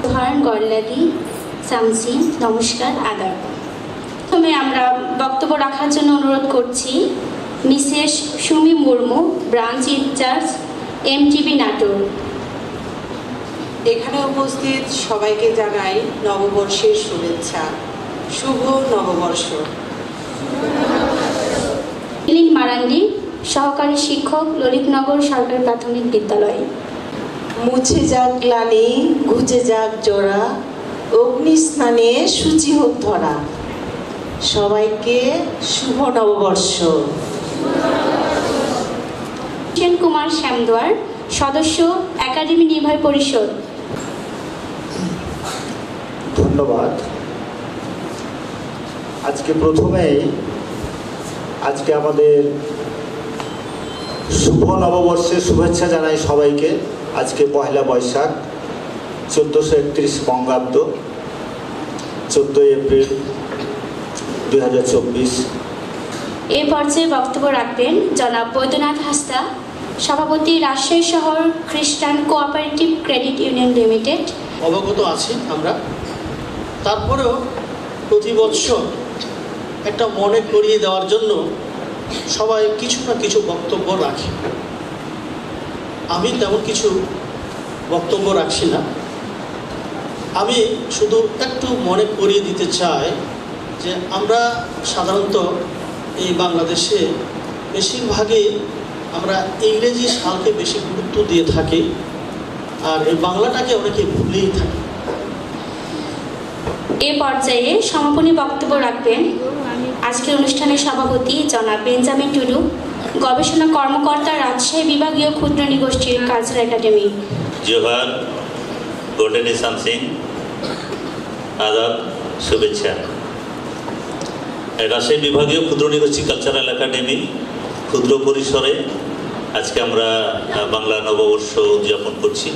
জোহার গল্লাদি সামসি, নমস্কার, আদাব। প্রথমে আমরা বক্তব্য রাখার জন্য অনুরোধ করছি Mrs Sumi Murmu, branch in charge MTB Natore. এখানে উপস্থিত সবাইকে জানাই নববর্ষের শুভেচ্ছা। শুভ নববর্ষ। ইলিন মারান্ডি, সহকারী শিক্ষক, ললিতনগর সরকারি প্রাথমিক বিদ্যালয়। মুছে যাক গ্লানি, ঘুচে যাক জোড়া, অগ্নি স্নানে সূচি হোক ধরা। সবাইকে শুভ নববর্ষ। সেন কুমার শ্যামদুয়ার, সদস্য একাডেমি নির্বাহী পরিষদ। ধন্যবাদ। আজকে প্রথমেই আমাদের শুভ নববর্ষের শুভেচ্ছা জানাই সবাইকে। আজকে পয়লা বৈশাখ 1431 বঙ্গাব্দ, 14 এপ্রিল 2024। এই পর্যায়ে বক্তব্য রাখবেন জনাব বৈদ্যনাথ হাসদা, সভাপতি, রাজশাহী শহর খ্রিস্টান কোঅপারেটিভ ক্রেডিট ইউনিয়ন লিমিটেড। অবগত আছি আমরা, তারপরেও প্রতি বৎসর একটা মনে করিয়ে দেওয়ার জন্য সবাই কিছু না কিছু বক্তব্য রাখে। আমি তেমন কিছু বক্তব্য রাখছি না। আমি শুধু একটু মনে করিয়ে দিতে চাই যে আমরা সাধারণত এই বাংলাদেশে বেশিরভাগই আমরা ইংরেজি সালকে বেশি গুরুত্ব দিয়ে থাকি, আর এই বাংলাটাকে অনেকে ভুলেই থাকি। এ পর্যায়ে সমাপনী বক্তব্য রাখবেন আজকের অনুষ্ঠানের সভাপতি জনাব বেঞ্জামিন টুডু, গবেষণা কর্মকর্তা, রাজশাহী বিভাগীয় ক্ষুদ্র নিগোষ্ঠীর কালচারাল একাডেমি। জোহার, গোল্ডেন সামসিং, আদাব, শুভেচ্ছা। রাজশাহী বিভাগীয় ক্ষুদ্র নিগোষ্ঠী কালচারাল একাডেমি ক্ষুদ্র পরিসরে আজকে আমরা বাংলা নববর্ষ উদযাপন করছি।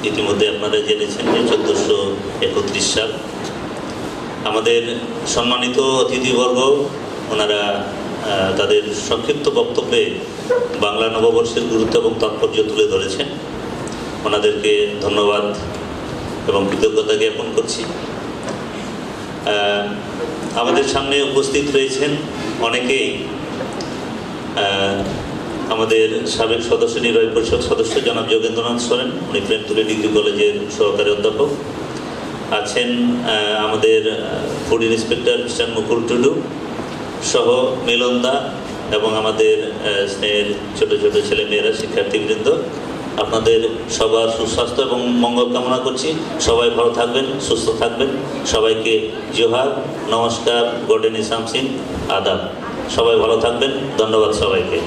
ইতিমধ্যে আপনারা জেনেছেন যে 1431 সাল। আমাদের সম্মানিত অতিথিবর্গ ওনারা তাদের সংক্ষিপ্ত বক্তব্যে বাংলা নববর্ষের গুরুত্ব এবং তাৎপর্য তুলে ধরেছেন। ওনাদেরকে ধন্যবাদ এবং কৃতজ্ঞতা জ্ঞাপন করছি। আমাদের সামনে উপস্থিত রয়েছেন অনেকেই আমাদের সাবেক সদস্য নির্বাহী পরিষদ সদস্য জনাব যোগেন্দ্রনাথ সোরেন, উনি প্রেমতুলি ডিগ্রি কলেজের সহকারী অধ্যাপক আছেন। আমাদের ফুড ইন্সপেক্টর মিস্টার মুকুল টুডু সহ মিলনদা এবং আমাদের স্নেহের ছোট ছোট ছেলে মেয়েরা, শিক্ষার্থীবৃন্দ, আপনাদের সবার সুস্বাস্থ্য এবং মঙ্গল কামনা করছি। সবাই ভালো থাকবেন, সুস্থ থাকবেন। সবাইকে জোহার, নমস্কার, গোল্ডেন সামসিং, আদাব। সবাই ভালো থাকবেন। ধন্যবাদ সবাইকে।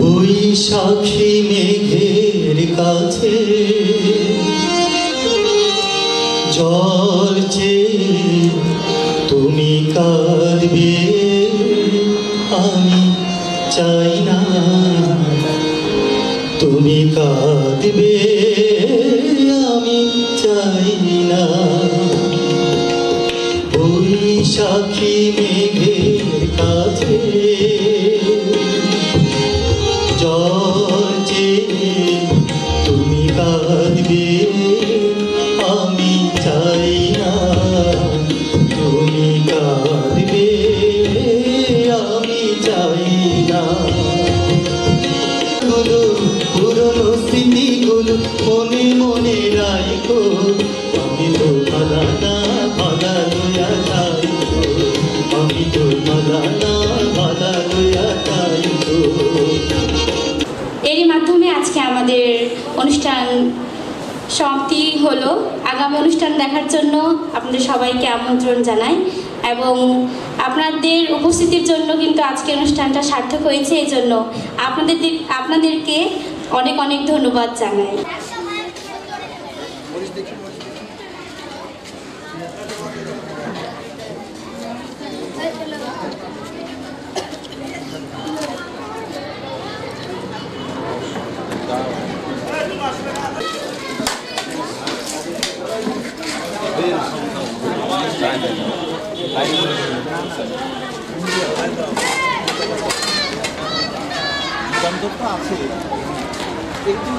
বৈশাখী মেঘের কাছে জল চেয়ে তুমি কাঁদবে, আমি চাই না তুমি কাঁদবে, আমি চাই না। বৈশাখী মেঘের কাছে তুমি কাঁদবে, আমি চাই না তুমি কাঁদবে, আমি চাই না। পুরনো স্মৃতিগুলো মনে মনে রাখো, আমি তো ভালানা ভালা লইয়া যাই, আমি তো ভালানা ভালা লইয়া যাই। এরই মাধ্যমে আজকে আমাদের অনুষ্ঠান সমাপ্তি হলো। আগামী অনুষ্ঠান দেখার জন্য আপনাদের সবাইকে আমন্ত্রণ জানাই। এবং আপনাদের উপস্থিতির জন্য কিন্তু আজকের অনুষ্ঠানটা সার্থক হয়েছে। এই জন্য আপনাদেরকে অনেক অনেক ধন্যবাদ জানাই। গন্তব্য আছে একটু